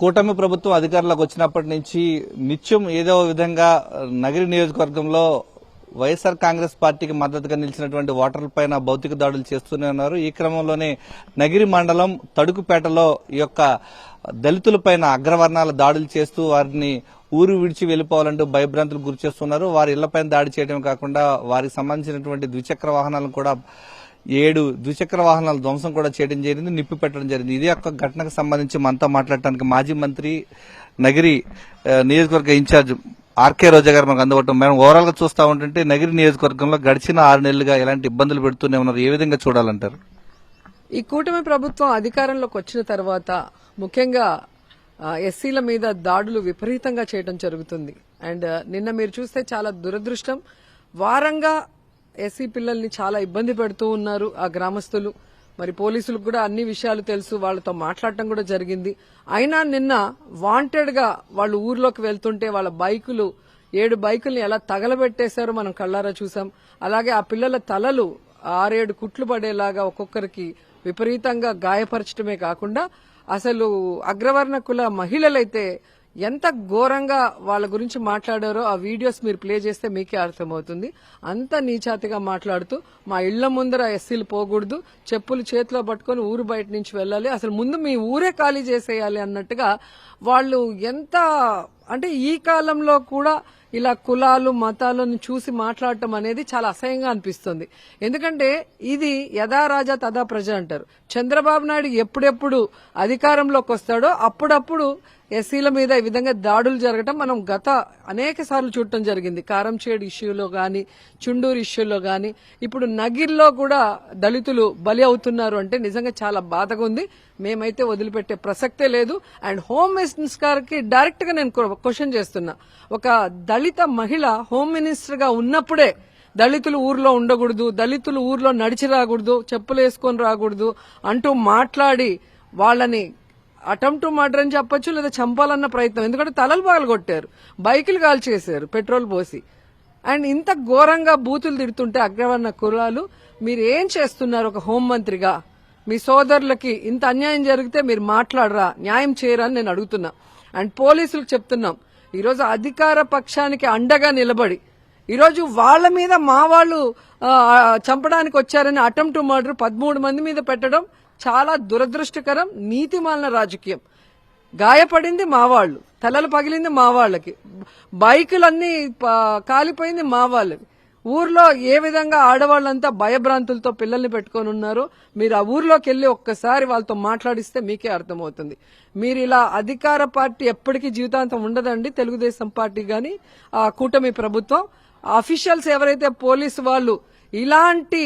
కూటమి ప్రభుత్వం అధికారంలోకి వచ్చినప్పటి నుంచి నిత్యం ఏదో విధంగా నగరి నియోజకవర్గంలో వైఎస్ఆర్ కాంగ్రెస్ పార్టీకి మద్దతుగా నిలిచినటువంటి ఓటర్లపైన భౌతిక దాడులు చేస్తూనే ఉన్నారు. ఈ క్రమంలోనే నగిరి మండలం తడుకుపేటలో ఈ యొక్క దళితులపైన అగ్రవర్ణాల దాడులు చేస్తూ వారిని ఊరు విడిచి వెళ్లిపోవాలంటూ భయభ్రాంతులకు గురి చేస్తున్నారు. వారి ఇళ్లపైన దాడి చేయడం కాకుండా వారికి సంబంధించినటువంటి ద్విచక్ర వాహనాలను కూడా 7 ద్విచక్ర వాహనాల ధ్వంసం కూడా చేయడం జరిగింది, నిప్పు పెట్టడం జరిగింది. ఇది యొక్క ఘటనకు సంబంధించి మనతో మాట్లాడటానికి మాజీ మంత్రి నగిరి నియోజకవర్గ ఇన్ఛార్జ్ ఆర్కే రోజా గారు మనకు అందుబాటులో. మేడం, ఓవరాల్ గా చూస్తా ఉంటుంటే నగిరి నియోజకవర్గంలో గడిచిన 6 నెలలుగా ఎలాంటి ఇబ్బందులు పెడుతూనే ఉన్నారు, ఏ విధంగా చూడాలంటారు? ఈ కూటమి ప్రభుత్వం అధికారంలోకి వచ్చిన తర్వాత ముఖ్యంగా ఎస్సీల మీద దాడులు విపరీతంగా చేయడం జరుగుతుంది. అండ్ నిన్న మీరు చూస్తే చాలా దురదృష్టం, వారంగా ఎస్సీ పిల్లల్ని చాలా ఇబ్బంది పెడుతూ ఉన్నారు ఆ గ్రామస్తులు. మరి పోలీసులకు కూడా అన్ని విషయాలు తెలుసు, వాళ్లతో మాట్లాడటం కూడా జరిగింది. అయినా నిన్న వాంటెడ్ గా వాళ్ళు ఊర్లోకి వెళ్తుంటే వాళ్ళ బైకులు 7 బైకుల్ని ఎలా తగలబెట్టేశారో మనం కళ్ళారా చూసాం. అలాగే ఆ పిల్లల తలలు 6-7 కుట్లు పడేలాగా ఒక్కొక్కరికి విపరీతంగా గాయపరచడమే కాకుండా అసలు అగ్రవర్ణ కుల మహిళలైతే ఎంత ఘోరంగా వాళ్ళ గురించి మాట్లాడారో ఆ వీడియోస్ మీరు ప్లే చేస్తే మీకే అర్థమవుతుంది. అంత నీచాతిగా మాట్లాడుతూ మా ఇళ్ల ముందర ఎస్సీలు పోకూడదు, చెప్పులు చేతిలో పట్టుకుని ఊరు బయట నుంచి వెళ్ళాలి, అసలు ముందు మీ ఊరే ఖాళీ చేసేయాలి అన్నట్టుగా వాళ్ళు ఎంత అంటే ఈ కాలంలో కూడా ఇలా కులాలు మతాలను చూసి మాట్లాడటం అనేది చాలా అసహ్యంగా అనిపిస్తుంది. ఎందుకంటే ఇది యథా రాజా తదా ప్రజ అంటారు. చంద్రబాబు నాయుడు ఎప్పుడెప్పుడు అధికారంలోకి వస్తాడో అప్పుడప్పుడు ఎస్సీల మీద ఈ విధంగా దాడులు జరగటం మనం గత అనేక సార్లు చూడటం జరిగింది. కారంచేడు ఇష్యూలో గాని, చుండూరు ఇష్యూలో గాని, ఇప్పుడు నగిర్లో కూడా దళితులు బలి అవుతున్నారు అంటే నిజంగా చాలా బాధగా ఉంది. మేమైతే వదిలిపెట్టే ప్రసక్తే లేదు. అండ్ హోమ్ మినిస్టర్ కి డైరెక్ట్ గా నేను క్వశ్చన్ చేస్తున్నా, ఒక దళిత మహిళ హోమ్ మినిస్టర్ గా ఉన్నప్పుడే దళితులు ఊర్లో ఉండకూడదు, దళితులు ఊర్లో నడిచి రాకూడదు, చెప్పులు వేసుకొని రాకూడదు అంటూ మాట్లాడి వాళ్ళని అటెంప్ట్ టు మర్డర్ అని చెప్పొచ్చు, లేదా చంపాలన్న ప్రయత్నం. ఎందుకంటే తలలు పగలగొట్టారు, బైకులు కాల్ చేశారు పెట్రోల్ పోసి. అండ్ ఇంత ఘోరంగా బూతులు తిడుతుంటే అగ్రవర్ణ కులాలు మీరు ఏం చేస్తున్నారు? ఒక హోంమంత్రిగా మీ సోదరులకి ఇంత అన్యాయం జరిగితే మీరు మాట్లాడరా, న్యాయం చేయరా అని నేను అడుగుతున్నా. అండ్ పోలీసులకు చెప్తున్నాం, ఈరోజు అధికార పక్షానికి అండగా నిలబడి ఈరోజు వాళ్ల మీద మా వాళ్ళు చంపడానికి వచ్చారని అటెంప్ట్ టు మర్డర్ 13 మంది మీద పెట్టడం చాలా దురదృష్టకరం, నీతిమాలిన రాజకీయం. గాయపడింది మా వాళ్ళు, తలలు పగిలింది మా వాళ్ళకి, బైకులన్నీ కాలిపోయింది మా వాళ్ళకి. ఊర్లో ఏ విధంగా ఆడవాళ్లంతా భయభ్రాంతులతో పిల్లల్ని పెట్టుకుని ఉన్నారో మీరు ఆ ఊర్లోకి వెళ్లి ఒక్కసారి వాళ్ళతో మాట్లాడిస్తే మీకే అర్థమవుతుంది. మీరు ఇలా అధికార పార్టీ ఎప్పటికీ జీవితాంతం ఉండదండి, తెలుగుదేశం పార్టీ గాని ఆ కూటమి ప్రభుత్వం. అఫీషియల్స్ ఎవరైతే పోలీసు వాళ్ళు ఇలాంటి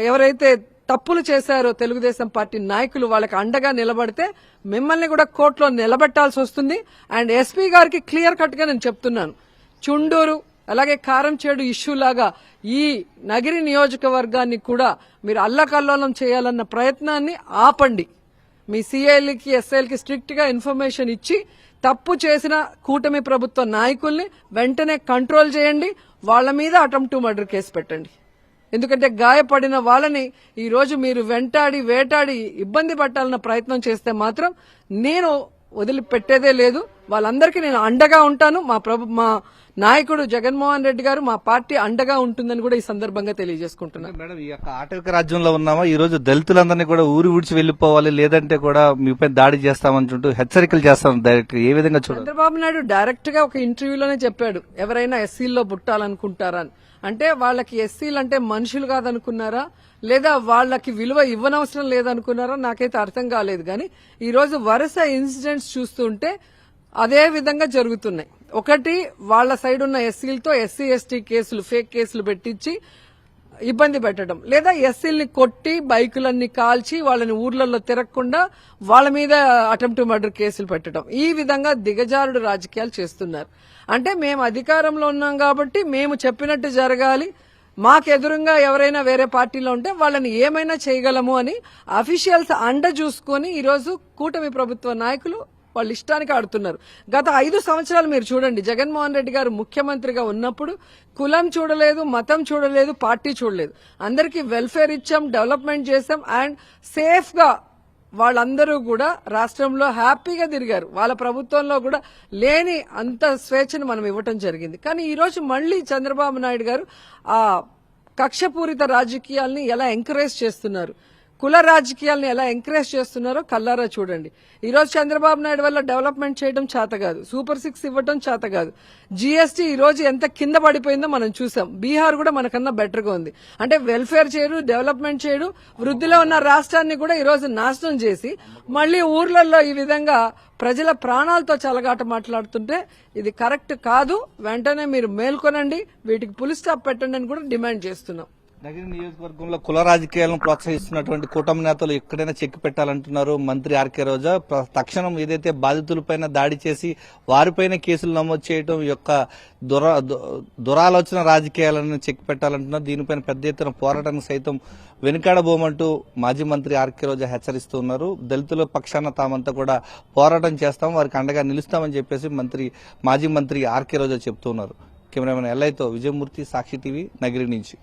ఎవరైతే తప్పులు చేశారో తెలుగుదేశం పార్టీ నాయకులు వాళ్ళకి అండగా నిలబడితే మిమ్మల్ని కూడా కోర్టులో నిలబెట్టాల్సి వస్తుంది. అండ్ ఎస్పీ గారికి క్లియర్ కట్ గా నేను చెప్తున్నాను, చుండూరు అలాగే కారంచేడు ఇష్యూ లాగా ఈ నగిరి నియోజకవర్గాన్ని కూడా మీరు అల్లకల్లోలం చేయాలన్న ప్రయత్నాన్ని ఆపండి. మీ సిఐలకి ఎస్ఐలకి స్ట్రిక్ట్ గా ఇన్ఫర్మేషన్ ఇచ్చి తప్పు చేసిన కూటమి ప్రభుత్వ నాయకుల్ని వెంటనే కంట్రోల్ చేయండి, వాళ్ల మీద అటెంప్ట్ టు మర్డర్ కేసు పెట్టండి. ఎందుకంటే గాయపడిన వాళ్ళని ఈ రోజు మీరు వెంటాడి వేటాడి ఇబ్బంది పెట్టాలన్న ప్రయత్నం చేస్తే మాత్రం నేను వదిలిపెట్టేదే లేదు. వాళ్ళందరికీ నేను అండగా ఉంటాను. మా నాయకుడు జగన్మోహన్ రెడ్డి గారు మా పార్టీ అండగా ఉంటుందని కూడా ఈ సందర్భంగా తెలియజేసుకుంటున్నాను. మేడం, ఈ యొక్క ఆటవిక రాజ్యంలో ఉన్నామా? ఈ రోజు దళితులందరినీ కూడా ఊరు విడిచి వెళ్లిపోవాలి, లేదంటే కూడా మీపై దాడి చేస్తామంటూ హెచ్చరికలు చేస్తాం డైరెక్ట్ గా. ఏ విధంగా చూడాలి? చంద్రబాబు నాయుడు డైరెక్ట్ గా ఒక ఇంటర్వ్యూలోనే చెప్పాడు, ఎవరైనా ఎస్సీల్లో పుట్టాలనుకుంటారా అని. అంటే వాళ్ళకి ఎస్సీలు అంటే మనుషులు కాదనుకున్నారా, లేదా వాళ్ళకి విలువ ఇవ్వనవసరం లేదనుకున్నారా నాకైతే అర్థం కాలేదు. కానీ ఈ రోజు వరుస ఇన్సిడెంట్స్ చూస్తుంటే అదే విధంగా జరుగుతున్నాయి. ఒకటి, వాళ్ల సైడ్ ఉన్న ఎస్సీలతో ఎస్సీ ఎస్టీ కేసులు, ఫేక్ కేసులు పెట్టించి ఇబ్బంది పెట్టడం, లేదా ఎస్సీల్ని కొట్టి బైకులన్నీ కాల్చి వాళ్ళని ఊర్లలో తిరగకుండా వాళ్ళ మీద అటెంప్ట్ టు మర్డర్ కేసులు పెట్టడం, ఈ విధంగా దిగజారుడు రాజకీయాలు చేస్తున్నారు. అంటే మేము అధికారంలో ఉన్నాం కాబట్టి మేము చెప్పినట్టు జరగాలి, మాకెదురుగా ఎవరైనా వేరే పార్టీలో ఉంటే వాళ్ళని ఏమైనా చేయగలము అని అఫీషియల్స్ అండ చూసుకుని ఈరోజు కూటమి ప్రభుత్వ నాయకులు వాళ్ళ ఇష్టానికి ఆడుతున్నారు. గత 5 సంవత్సరాలు మీరు చూడండి, జగన్మోహన్ రెడ్డి గారు ముఖ్యమంత్రిగా ఉన్నప్పుడు కులం చూడలేదు, మతం చూడలేదు, పార్టీ చూడలేదు, అందరికీ వెల్ఫేర్ ఇచ్చాం, డెవలప్మెంట్ చేశాం. అండ్ సేఫ్ గా వాళ్ళందరూ కూడా రాష్ట్రంలో హ్యాపీగా తిరిగారు. వాళ్ళ ప్రభుత్వంలో కూడా లేని అంత స్వేచ్ఛను మనం ఇవ్వటం జరిగింది. కానీ ఈ రోజు మళ్లీ చంద్రబాబు నాయుడు గారు ఆ కక్షపూరిత రాజకీయాల్ని ఎలా ఎంకరేజ్ చేస్తున్నారు, కుల రాజకీయాలను ఎలా ఎంకరేజ్ చేస్తున్నారో కల్లారా చూడండి. ఈ రోజు చంద్రబాబు నాయుడు వల్ల డెవలప్మెంట్ చేయడం చేత కాదు, సూపర్ 6 ఇవ్వడం చేత కాదు. జీఎస్టీ ఈ రోజు ఎంత కింద పడిపోయిందో మనం చూసాం. బీహార్ కూడా మనకన్నా బెటర్ గా ఉంది. అంటే వెల్ఫేర్ చేయడు, డెవలప్మెంట్ చేయడు, వృద్ధిలో ఉన్న రాష్ట్రాన్ని కూడా ఈ రోజు నాశనం చేసి మళ్లీ ఊర్లలో ఈ విధంగా ప్రజల ప్రాణాలతో చలగాట మాట్లాడుతుంటే ఇది కరెక్ట్ కాదు. వెంటనే మీరు మేల్కొనండి, వీటికి పులి స్టాప్ పెట్టండి అని కూడా డిమాండ్ చేస్తున్నాం. నగిరి నియోజకవర్గంలో కుల రాజకీయాలను ప్రోత్సహిస్తున్నటువంటి కూటమి నేతలు ఎక్కడైనా చెక్ పెట్టాలంటున్నారు మంత్రి ఆర్కే రోజా. తక్షణం ఏదైతే బాధితులపైన దాడి చేసి వారిపైన కేసులు నమోదు చేయడం యొక్క దురాలోచన రాజకీయాలను చెక్ పెట్టాలంటున్నారు. దీనిపైన పెద్ద ఎత్తున పోరాటానికి సైతం వెనుకాడబోమంటూ మాజీ మంత్రి ఆర్కే రోజా హెచ్చరిస్తున్నారు. దళితుల పక్షాన తామంతా కూడా పోరాటం చేస్తాం, వారికి అండగా నిలుస్తామని చెప్పేసి మాజీ మంత్రి ఆర్కే రోజా చెప్తున్నారు. కెమెరామెన్ ఎల్ఐతో విజయమూర్తి, సాక్షి టీవీ, నగిరి నుంచి.